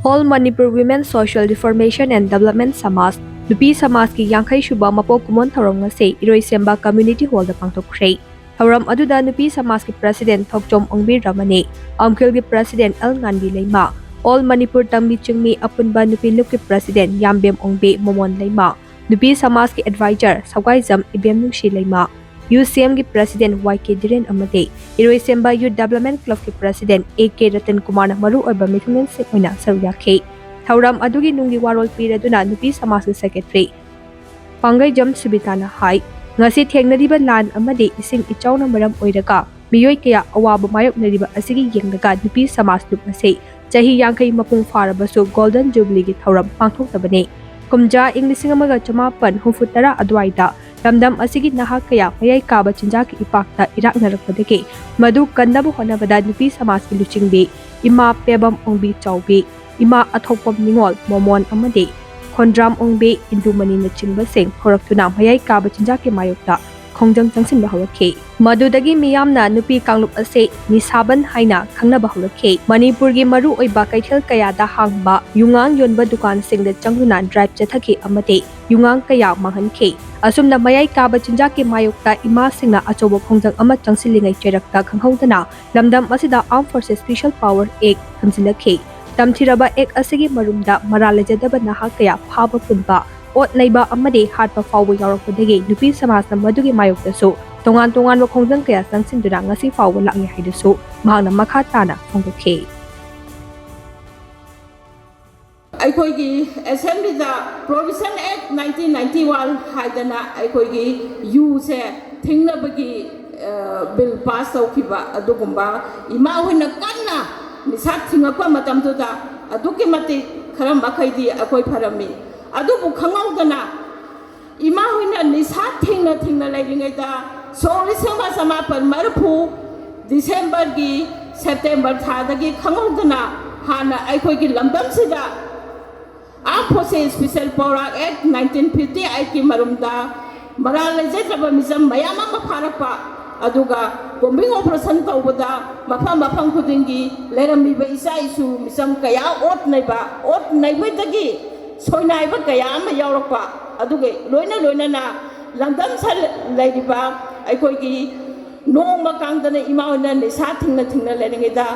All Manipur Women Social Reformation and Development Samas, Nupi Samas ki Yankai Shuba Mapo Kumon Thorong Ngase, Iroi Semba Community Hall the Pangtokre. Thoram Aduda Nupi Samas ki President Thokjom Ongbi Ramane, Amkil ki President El Ngandi Leima, All Manipur Tambi Chungmi Apunba Nupi Lup ki President Yambem Ongbe Momon Leima, Nupi Samas ki Advisor Sawai Zam Ibem Nungshi Leima, UCM ki President YK Diren Amade, Iroi Semba Youth Development Club ki President AK Ratan Kumar Maru Oba Mithunen Sekoina Saruyake. Thauram Adugi Nungi Warol Piraduna Nupi Samas ki Secretary. Pangai Jam Subitana Hai, Ngasi Tengnadiba Lan Amade Ising Ichauna Maram Oiraga, Miyoi Kaya Awaba Mayok Nadiba Asigi Yangaga Nupi Samas Lupase, Jahi Yankai Mapung Farabasu Golden Jubilee ki Thauram Pangthok Tabane. Kumja Englishing Amaga Chamapan Hufutara Adwaida, Ramdam Asigi Naha Kaya Mayai Kaba Chinjaki Ipakta Irak Narakpadeke, Madu Kandabu Honabada Nupi Samas ki Luchingbe, Ima Pebam Ongbi Chaubi, Ima Athopam Ningol, Momon Amade, Kondram Ongbe, Indumani Nachimba Sing, Horaktuna Mayai Kaba Chinjaki Mayokta, Kongjang Changsin Bahawake. Madudagi Miyamna Nupi Kanglup Ase, Nisaban Haina, Kangna Bahawake, Manipurgi Maru Oiba Kaitel Kaya da Hangba, Yungang Yonba Dukan Sing the Changunan Drive Jataki Amade, Yungang Kaya Mahanke, Asumna Mayai Kaba Chinjaki Mayokta, Ima Singna Achobo Kongjang Amat Changsilingai Cherakta Kanghautana, Lamdam Masida Armed Forces Special Power Egg, Kamsilake, Tamtiraba Egg Asigi Marumda, Maralajadaba Naha Kaya, Paba Punba, Ot Naiba Amade, Harpa Fawa Yaropodege, Nupi Samas Madugi Mayokta so. Tongan Wakongjang Kaya Sangsin Dura Ngasi Fawa Langi Haidasu, Mahana Makatana, Fongke. Aikoigi Assembly da Provision Act 1991 haidana aikoigi use thingnabagi bill pass tawkiba adugumba ima hoina kanna nisat thingakwa matamtuda aduki mati kharam bakhaidi akoi pharami adubu khangaudana ima hoina nisat thingna lairingaida Sorry sama sama per Marpu December gi September thadagi khangaudana hana aikoigi lamdam sida Armed Forces Special Power Act 1950 aiki marumda maralajadaba misam mayama mafarapa aduga bombing operation tawbada mafam khudingi leramiba isa isu misam kaya ot naiba dagi soinaiba kaya ama yaurapa aduge loina na lamdam sal laidiba aikoigi nong makangdana imauna ni sa thingna leningida